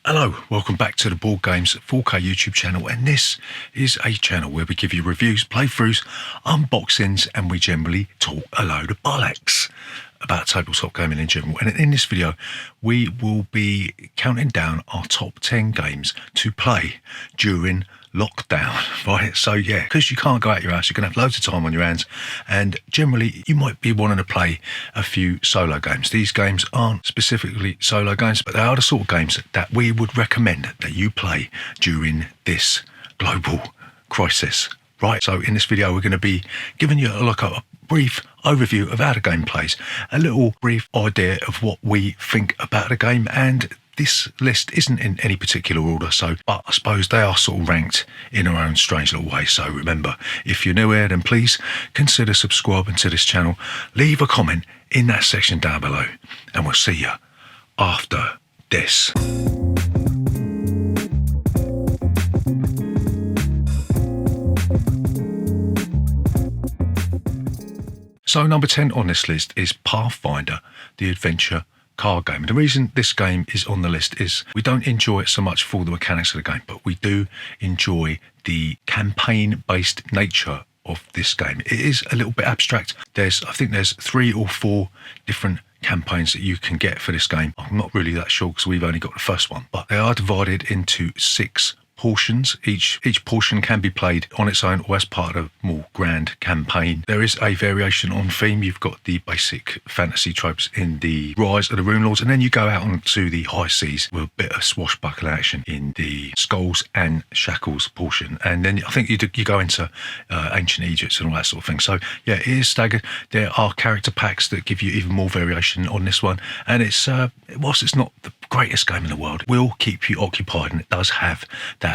Hello, welcome back to the Boardgames 4K YouTube channel, and this is a channel where we give you reviews, playthroughs, unboxings, and we generally talk a load of bollocks about tabletop gaming in general. And in this video, we will be counting down our top 10 games to play during lockdown, right? So yeah, because you can't go out your house, you're gonna have loads of time on your hands, and generally you might be wanting to play a few solo games. These games aren't specifically solo games, but they are the sort of games that we would recommend that you play during this global crisis, right? So in this video, we're going to be giving you a brief overview of how the game plays, a little brief idea of what we think about the game, and this list isn't in any particular order, but I suppose they are sort of ranked in their own strange little way. So remember, if you're new here, then please consider subscribing to this channel. Leave a comment in that section down below, and we'll see you after this. So number 10 on this list is Pathfinder, the adventure card game. And the reason this game is on the list is we don't enjoy it so much for the mechanics of the game, but we do enjoy the campaign-based nature of this game. It is a little bit abstract. I think there's 3 or 4 different campaigns that you can get for this game. I'm not really that sure because we've only got the first one, but they are divided into 6 portions. Each portion can be played on its own or as part of a more grand campaign. There is a variation on theme. You've got the basic fantasy tropes in the Rise of the Rune Lords, and then you go out onto the high seas with a bit of swashbuckle action in the Skulls and Shackles portion, and then I think you go into ancient Egypt and all that sort of thing. So yeah, it is staggered. There are character packs that give you even more variation on this one, and it's whilst it's not the greatest game in the world, will keep you occupied, and it does have that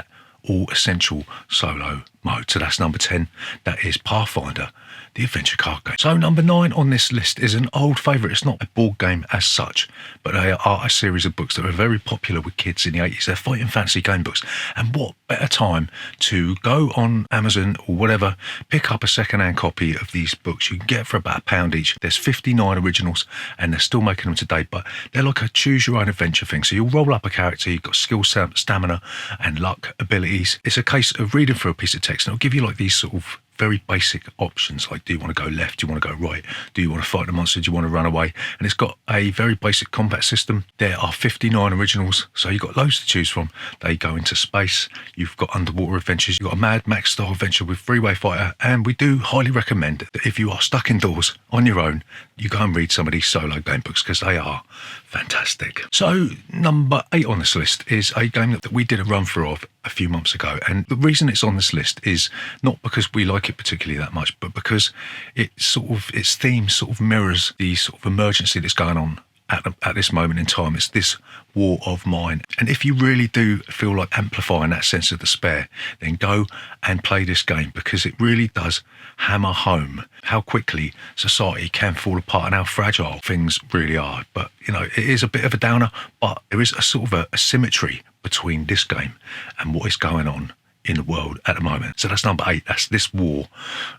all essential solo mode. So that's number 10. That is Pathfinder, the adventure card game. So number 9 on this list is an old favourite. It's not a board game as such, but they are a series of books that were very popular with kids in the 80s. They're fighting fantasy game books. And what better time to go on Amazon or whatever, pick up a second-hand copy of these books. You can get for about £1 each. There's 59 originals, and they're still making them today, but they're like a choose-your-own-adventure thing. So you'll roll up a character, you've got skill, stamina, and luck abilities. It's a case of reading through a piece of text, and it'll give you like these sort of very basic options, like do you want to go left, do you want to go right, do you want to fight the monster, do you want to run away? And it's got a very basic combat system. There are 59 originals, so you've got loads to choose from. They go into space, you've got underwater adventures, you've got a Mad Max style adventure with three-way fighter, and we do highly recommend that if you are stuck indoors on your own, you go and read some of these solo game books because they are fantastic. So number 8 on this list is a game that we did a run through of a few months ago, and the reason it's on this list is not because we like it particularly that much, but because its theme sort of mirrors the sort of emergency that's going on at this moment in time. It's this war of mine, and if you really do feel like amplifying that sense of despair, then go and play this game, because it really does hammer home how quickly society can fall apart and how fragile things really are. But you know, it is a bit of a downer, but there is a sort of a symmetry between this game and what is going on in the world at the moment. So that's number 8. That's this war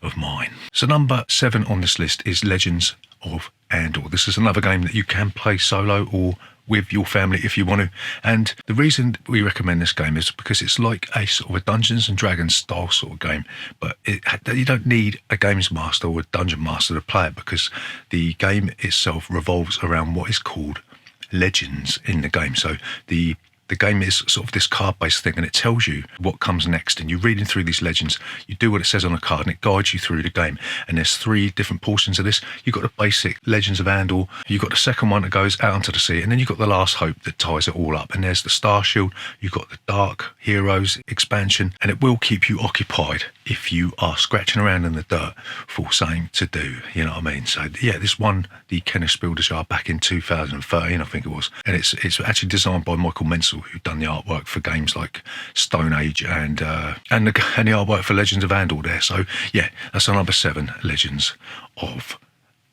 of mine. So number 7 on this list is Legends of Endor. This is another game that you can play solo or with your family if you want to. And the reason we recommend this game is because it's like a sort of a Dungeons and Dragons style sort of game, but you don't need a games master or a dungeon master to play it, because the game itself revolves around what is called legends in the game. So the game is sort of this card-based thing, and it tells you what comes next, and you're reading through these legends. You do what it says on the card, and it guides you through the game. And there's 3 different portions of this. You've got the basic Legends of Endor, you've got the second one that goes out onto the sea, and then you've got the Last Hope that ties it all up. And there's the Star Shield, you've got the Dark Heroes expansion, and it will keep you occupied if you are scratching around in the dirt for something to do, you know what I mean? So yeah, this won the Kenneth Spilder back in 2013, I think it was, and it's actually designed by Michael Menzel, who've done the artwork for games like Stone Age and the artwork for Legends of Endor there. So yeah, that's number 7, Legends of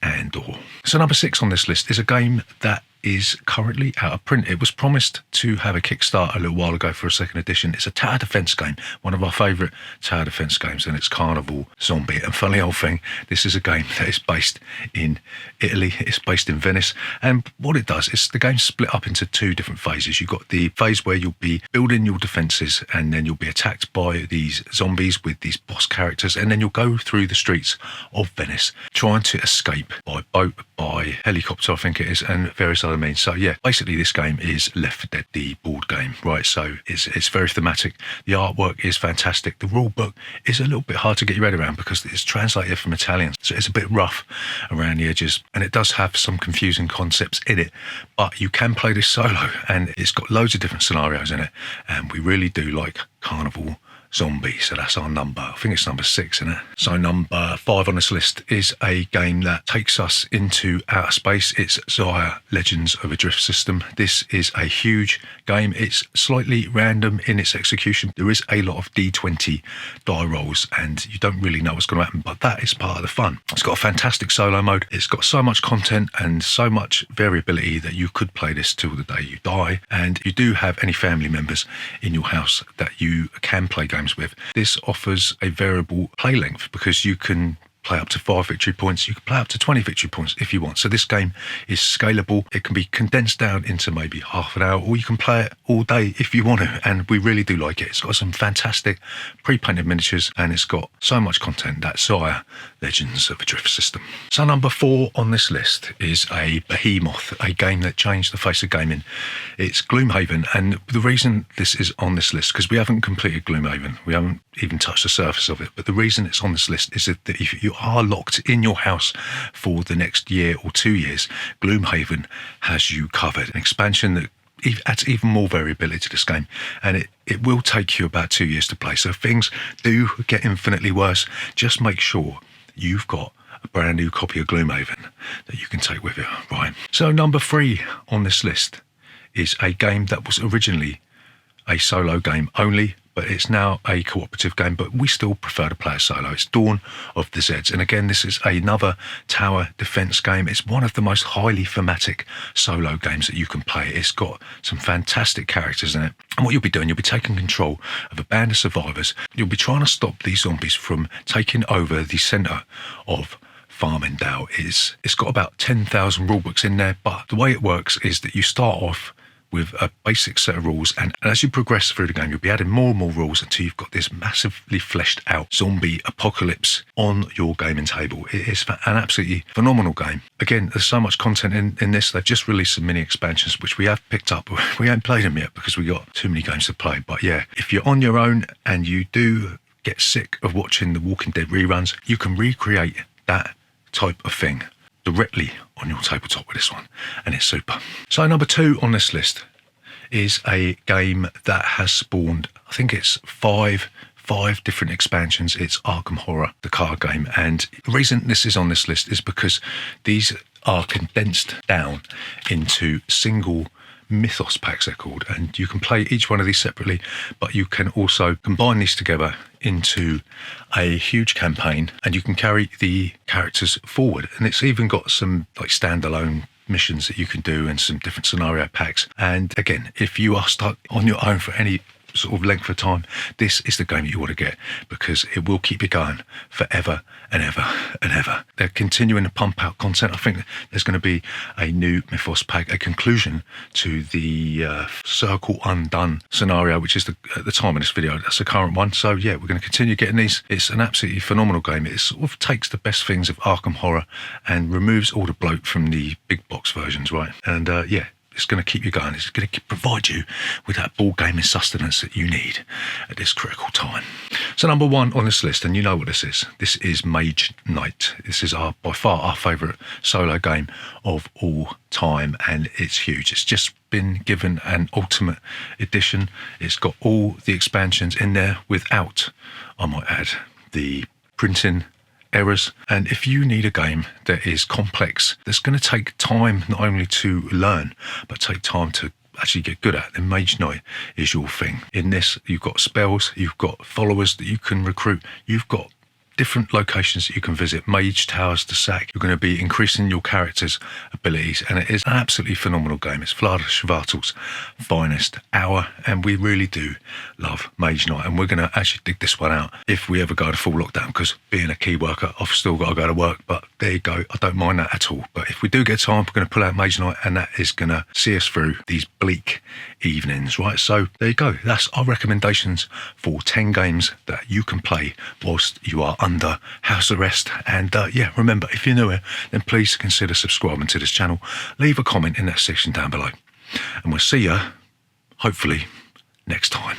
Endor. So number 6 on this list is a game that is currently out of print. It was promised to have a Kickstarter a little while ago for a second edition. It's a tower defense game, one of our favourite tower defense games, and it's Carnival Zombie. And funny old thing, this is a game that is based in Italy. It's based in Venice, and what it does is the game's split up into two different phases. You've got the phase where you'll be building your defences, and then you'll be attacked by these zombies with these boss characters, and then you'll go through the streets of Venice trying to escape by boat, by helicopter, I think it is, and various other means. So yeah, basically this game is Left 4 Dead, the board game, right? So it's very thematic. The artwork is fantastic. The rule book is a little bit hard to get your head around because it's translated from Italian, so it's a bit rough around the edges, and it does have some confusing concepts in it, but you can play this solo, and it's got loads of different scenarios in it, and we really do like Carnival Zombie. So that's our number, I think it's number 6, isn't it? So number 5 on this list is a game that takes us into outer space. It's Xia Legends of a Drift System. This is a huge game. It's slightly random in its execution. There is a lot of D20 die rolls, and you don't really know what's going to happen, but that is part of the fun. It's got a fantastic solo mode. It's got so much content and so much variability that you could play this till the day you die, and you do have any family members in your house that you can play games with. This offers a variable play length because you can play up to 5 victory points. You can play up to 20 victory points if you want. So this game is scalable. It can be condensed down into maybe half an hour, or you can play it all day if you want to. And we really do like it. It's got some fantastic pre-painted miniatures, and it's got so much content. That's Xia Legends of a Drift System. So number 4 on this list is a behemoth, a game that changed the face of gaming. It's Gloomhaven, and the reason this is on this list, because we haven't completed Gloomhaven, we haven't even touched the surface of it, but the reason it's on this list is that if you are locked in your house for the next year or 2 years, Gloomhaven has you covered. An expansion that adds even more variability to this game, and it will take you about 2 years to play. So if things do get infinitely worse, just make sure you've got a brand new copy of Gloomhaven that you can take with you, right? So number 3 on this list is a game that was originally a solo game only, but it's now a cooperative game, but we still prefer to play a solo. It's Dawn of the Zeds. And again, this is another tower defense game. It's one of the most highly thematic solo games that you can play. It's got some fantastic characters in it. And what you'll be doing, you'll be taking control of a band of survivors. You'll be trying to stop these zombies from taking over the centre of Farmingdale. It's got about 10,000 rulebooks in there, but the way it works is that you start off with a basic set of rules, and as you progress through the game, you'll be adding more and more rules until you've got this massively fleshed out zombie apocalypse on your gaming table. It is an absolutely phenomenal game. Again, there's so much content in this. They've just released some mini expansions, which we have picked up. We haven't played them yet because we got too many games to play. But yeah, if you're on your own and you do get sick of watching the Walking Dead reruns, you can recreate that type of thing directly on your tabletop with this one, and it's super. So number 2 on this list is a game that has spawned, I think it's five different expansions. It's Arkham Horror, the card game, and the reason this is on this list is because these are condensed down into single mythos packs, they're called, and you can play each one of these separately, but you can also combine these together into a huge campaign, and you can carry the characters forward. And it's even got some like standalone missions that you can do and some different scenario packs. And again, if you are stuck on your own for any sort of length of time, this is the game that you want to get, because it will keep you going forever and ever and ever. They're continuing to pump out content. I think there's going to be a new Mythos pack, a conclusion to the Circle Undone scenario, which is at the time of this video, that's the current one. So yeah, we're going to continue getting these. It's an absolutely phenomenal game. It sort of takes the best things of Arkham Horror and removes all the bloat from the big box versions, right? And yeah, it's going to keep you going. It's going to provide you with that board gaming sustenance that you need at this critical time. So number 1 on this list, and you know what this is. This is Mage Night. This is by far our favourite solo game of all time, and it's huge. It's just been given an ultimate edition. It's got all the expansions in there without, I might add, the printing errors. And if you need a game that is complex, that's going to take time not only to learn, but take time to actually get good at, then Mage Night is your thing. In this, you've got spells, you've got followers that you can recruit, you've got different locations that you can visit, mage towers to sack. You're going to be increasing your character's abilities, and it is an absolutely phenomenal game. It's Vlada Chvátil's finest hour, and we really do love Mage Night, and we're going to actually dig this one out if we ever go to full lockdown, because being a key worker, I've still got to go to work, but there you go. I don't mind that at all. But if we do get time, we're going to pull out Mage Night, and that is going to see us through these bleak evenings, right? So there you go. That's our recommendations for 10 games that you can play whilst you are under house arrest. And yeah, remember, if you're new here, then please consider subscribing to this channel. Leave a comment in that section down below, and we'll see you hopefully next time.